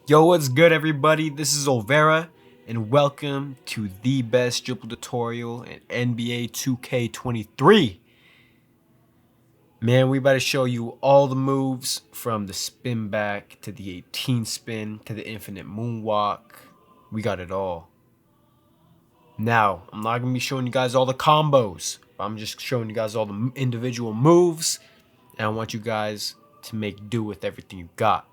Yo, what's good everybody? This is Olvera and welcome to the best dribble tutorial in NBA 2K23. Man, we about to show you all the moves from the spin back to the 18 spin to the infinite moonwalk. We got it all. Now, I'm not going to be showing you guys all the combos. I'm just showing you guys all the individual moves, and I want you guys to make do with everything you got.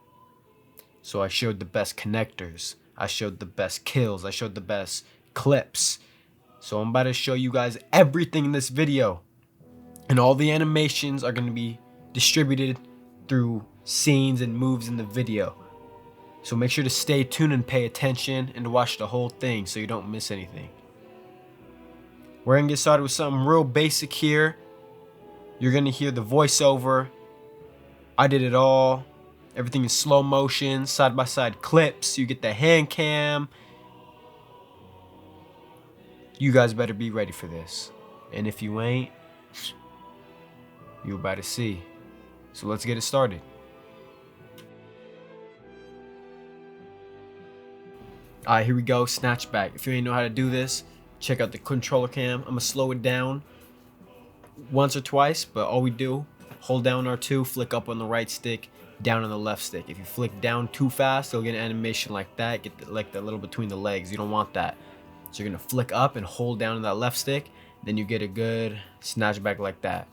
So I showed the best connectors, I showed the best kills, I showed the best clips. So I'm about to show you guys everything in this video. And all the animations are going to be distributed through scenes and moves in the video. So make sure to stay tuned and pay attention and watch the whole thing so you don't miss anything. We're going to get started with something real basic here. You're going to hear the voiceover. I did it all. Everything is slow motion, side by side clips. You get the hand cam. You guys better be ready for this. And if you ain't, you're about to see. So let's get it started. Alright, here we go. Snatchback. If you ain't know how to do this, check out the controller cam. I'm gonna slow it down once or twice, but all we do, hold down R2, flick up on the right stick, down on the left stick. If you flick down too fast, you'll get an animation like that, get like the little between the legs. You don't want that. So you're gonna flick up and hold down on that left stick, then you get a good snatch back like that.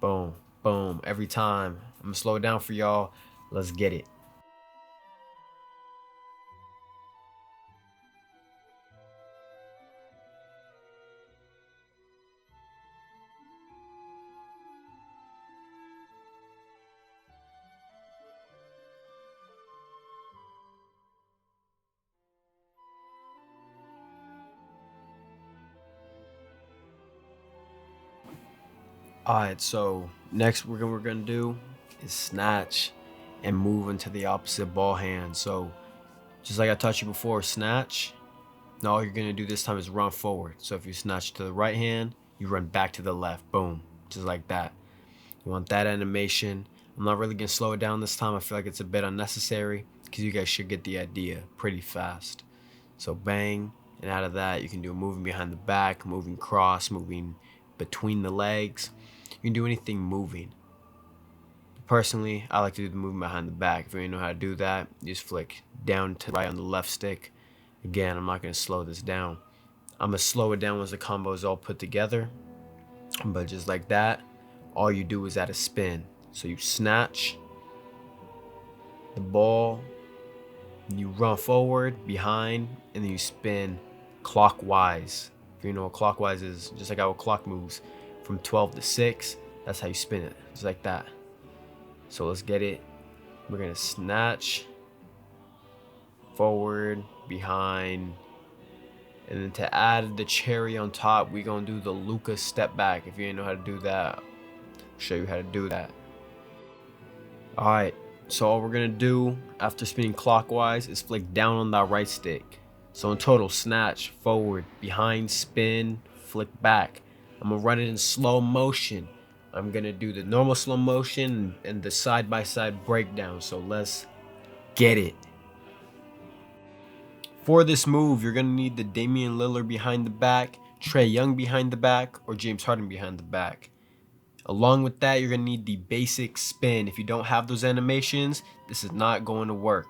Boom, boom, every time. I'm gonna slow it down for y'all. Let's get it. Alright, so next we're gonna do is snatch and move into the opposite ball hand. So just like I taught you before, snatch. Now all you're gonna do this time is run forward. So if you snatch to the right hand, you run back to the left. Boom, just like that. You want that animation. I'm not really gonna slow it down this time. I feel like it's a bit unnecessary because you guys should get the idea pretty fast. So bang, and out of that you can do moving behind the back, moving cross, moving between the legs. You can do anything moving. Personally, I like to do the movement behind the back. If you don't know how to do that, you just flick down to right on the left stick. Again, I'm not going to slow this down. I'm going to slow it down once the combo is all put together. But just like that, all you do is add a spin. So you snatch the ball, you run forward, behind, and then you spin clockwise. If you know what clockwise is, just like how a clock moves from 12 to 6, that's how you spin it, just like that. So let's get it. We're gonna snatch, forward, behind, and then to add the cherry on top, we're gonna do the Luca step back. If you didn't know how to do that, I'll show you how to do that. Alright, so all we're gonna do after spinning clockwise is flick down on that right stick. So in total, snatch, forward, behind, spin, flick back. I'm gonna run it in slow motion. I'm gonna do the normal slow motion and the side-by-side breakdown. So let's get it. For this move, you're gonna need the Damian Lillard behind the back, Trae Young behind the back, or James Harden behind the back. Along with that, you're gonna need the basic spin. If you don't have those animations, this is not going to work.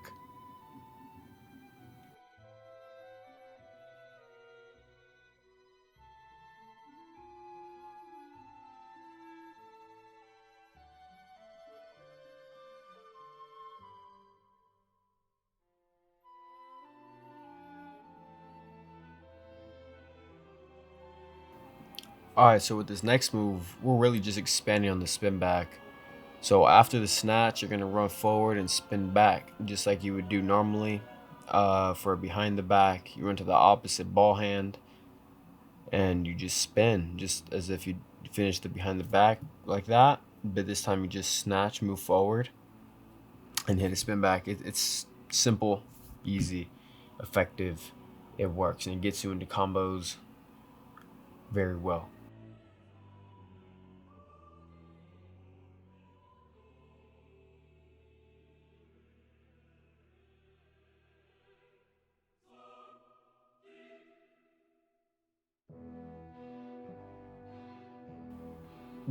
Alright, so with this next move, we're really just expanding on the spin back. So after the snatch, you're going to run forward and spin back, just like you would do normally. For behind the back, you run to the opposite ball hand, and you just spin, just as if you finished the behind the back like that. But this time you just snatch, move forward, and hit a spin back. It's simple, easy, effective. It works, and it gets you into combos very well.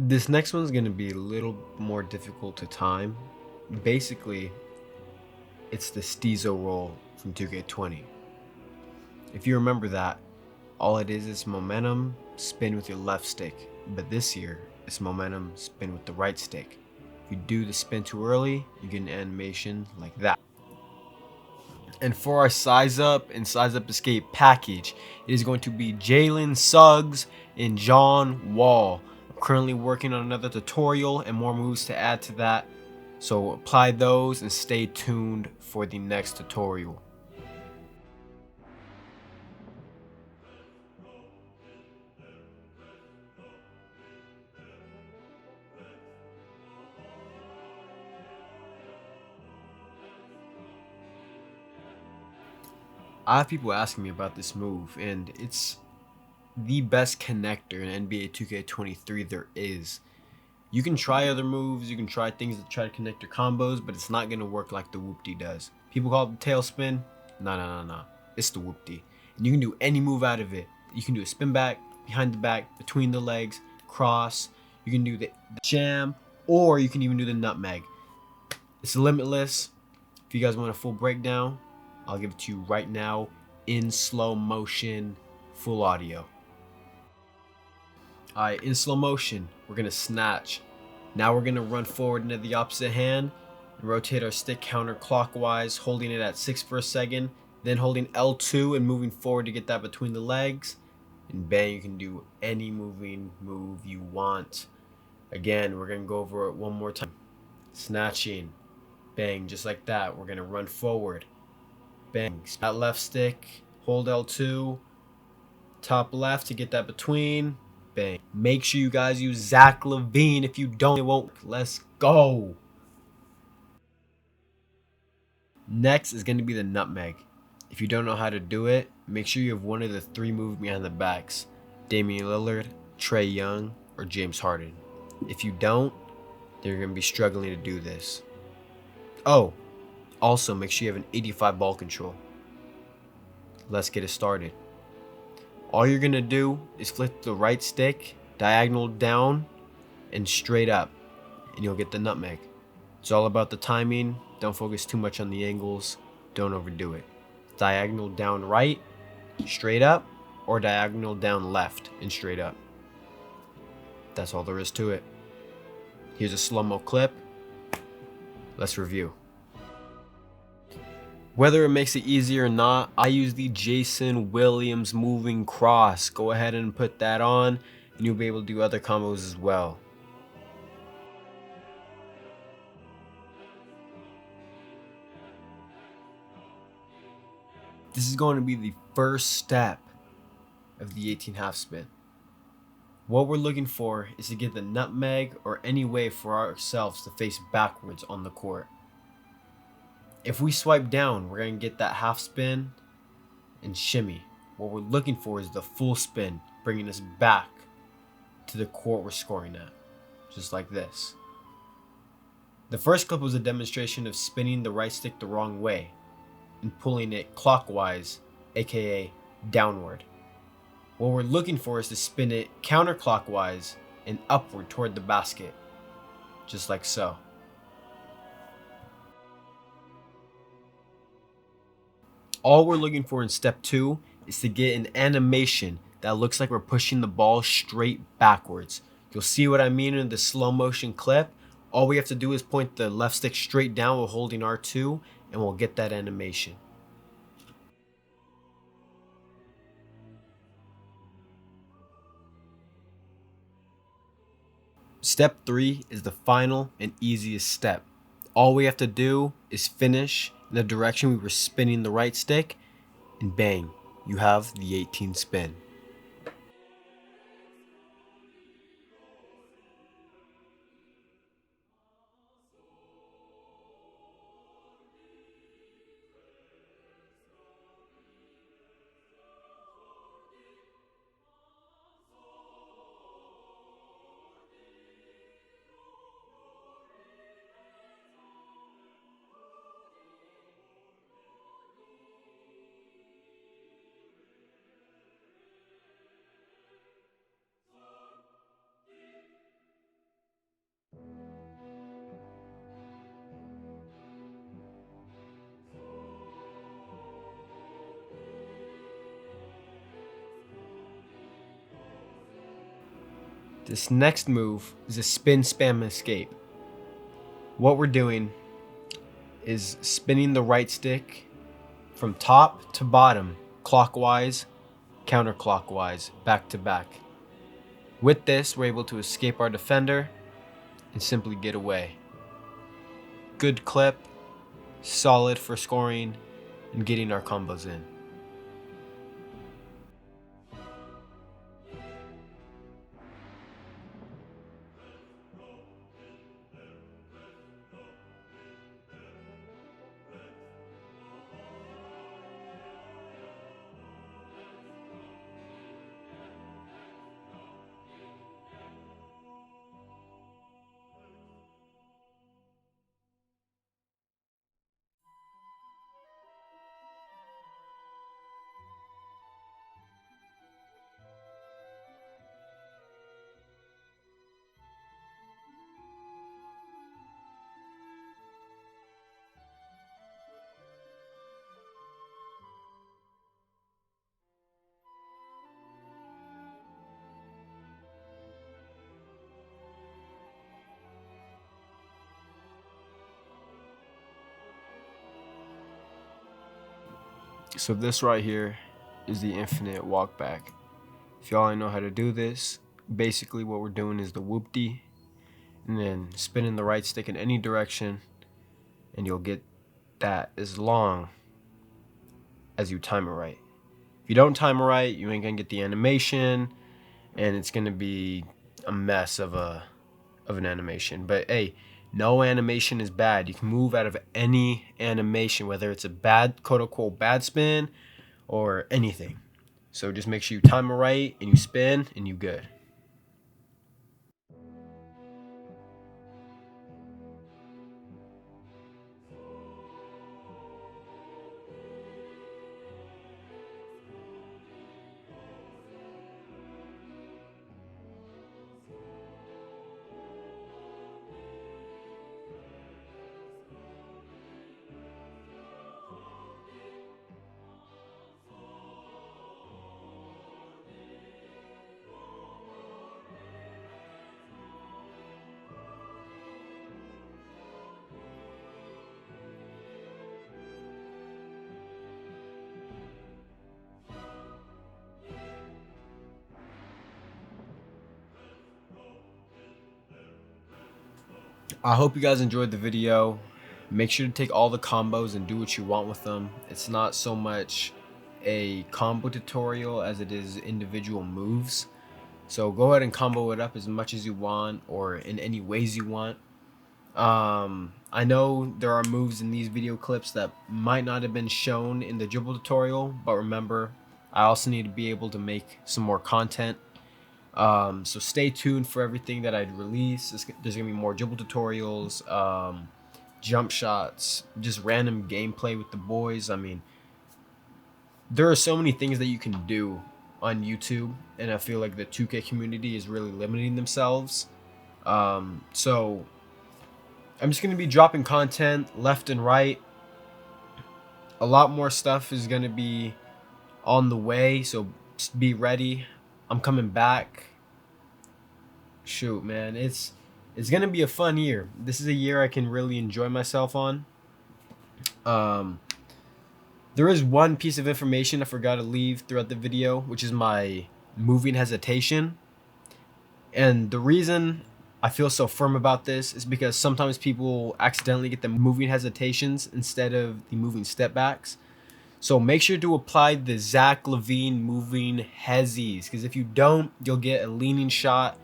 This next one's gonna be a little more difficult to time. Basically, it's the SteezoRoll from 2K20. If you remember that, all it is momentum spin with your left stick, but this year it's momentum spin with the right stick. If you do the spin too early, you get an animation like that. And for our size up and size up escape package, it is going to be Jalen Suggs and John Wall. I'm currently working on another tutorial and more moves to add to that, so apply those and stay tuned for the next tutorial. I have people asking me about this move, and it's the best connector in NBA 2K23 there is. You can try other moves, you can try things that try to connect your combos, but it's not going to work like the Whoopty does. People call it the tailspin. No. It's the Whoopty. And you can do any move out of it. You can do a spin back, behind the back, between the legs, cross. You can do the jam, or you can even do the nutmeg. It's limitless. If you guys want a full breakdown, I'll give it to you right now in slow motion, full audio. Alright, in slow motion, we're going to snatch. Now we're going to run forward into the opposite hand and rotate our stick counterclockwise, holding it at 6 for a second, then holding L2 and moving forward to get that between the legs. And bang, you can do any moving move you want. Again, we're going to go over it one more time. Snatching. Bang, just like that. We're going to run forward. Bang. That left stick, hold L2, top left to get that between. Bang. Make sure you guys use Zach Levine. If you don't, it won't. Let's go. Next is going to be the nutmeg. If you don't know how to do it, make sure you have one of the 3 moves behind the backs. Damian Lillard, Trae Young, or James Harden. If you don't, then you're going to be struggling to do this. Oh, also make sure you have an 85 ball control. Let's get it started. All you're going to do is flip the right stick, diagonal down, and straight up, and you'll get the nutmeg. It's all about the timing. Don't focus too much on the angles. Don't overdo it. Diagonal down right, straight up, or diagonal down left and straight up. That's all there is to it. Here's a slow-mo clip. Let's review. Whether it makes it easier or not, I use the Jason Williams moving cross. Go ahead and put that on, and you'll be able to do other combos as well. This is going to be the first step of the 18 half spin. What we're looking for is to get the nutmeg or any way for ourselves to face backwards on the court. If we swipe down, we're going to get that half spin and shimmy. What we're looking for is the full spin, bringing us back to the court we're scoring at, just like this. The first clip was a demonstration of spinning the right stick the wrong way and pulling it clockwise, aka downward. What we're looking for is to spin it counterclockwise and upward toward the basket, just like so. All we're looking for in step 2 is to get an animation that looks like we're pushing the ball straight backwards. You'll see what I mean in the slow motion clip. All we have to do is point the left stick straight down while holding R2 and we'll get that animation. Step 3 is the final and easiest step. All we have to do is finish in the direction we were spinning the right stick, and bang, you have the 18 spin. This next move is a spin, spam, escape. What we're doing is spinning the right stick from top to bottom, clockwise, counterclockwise, back to back. With this, we're able to escape our defender and simply get away. Good clip, solid for scoring and getting our combos in. So this right here is the infinite walkback. If y'all know how to do this, basically what we're doing is the whoopty and then spinning the right stick in any direction, and you'll get that as long as you time it right. If you don't time it right, you ain't gonna get the animation, and it's gonna be a mess of an animation. But hey, no animation is bad. You can move out of any animation, whether it's a bad, quote unquote, bad spin or anything. So just make sure you time it right and you spin and you good. I hope you guys enjoyed the video. Make sure to take all the combos and do what you want with them. It's not so much a combo tutorial as it is individual moves. So go ahead and combo it up as much as you want or in any ways you want. I know there are moves in these video clips that might not have been shown in the dribble tutorial, but remember, I also need to be able to make some more content. So stay tuned for everything that I'd release. There's gonna be more dribble tutorials, jump shots, just random gameplay with the boys. I mean, there are so many things that you can do on YouTube, and I feel like the 2K community is really limiting themselves. So I'm just gonna be dropping content left and right. A lot more stuff is gonna be on the way, so just be ready. I'm coming back. Shoot, man, it's gonna be a fun year. This is a year I can really enjoy myself on. There is one piece of information I forgot to leave throughout the video, which is my moving hesitation. And the reason I feel so firm about this is because sometimes people accidentally get the moving hesitations instead of the moving step backs. So make sure to apply the Zach Levine moving hezzies, because if you don't, you'll get a leaning shot,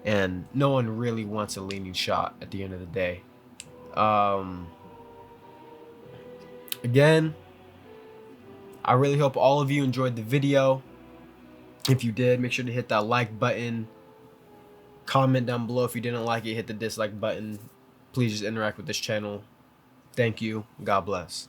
and no one really wants a leaning shot at the end of the day. Again, I really hope all of you enjoyed the video. If you did, make sure to hit that like button. Comment down below if you didn't like it, hit the dislike button. Please just interact with this channel. Thank you. God bless.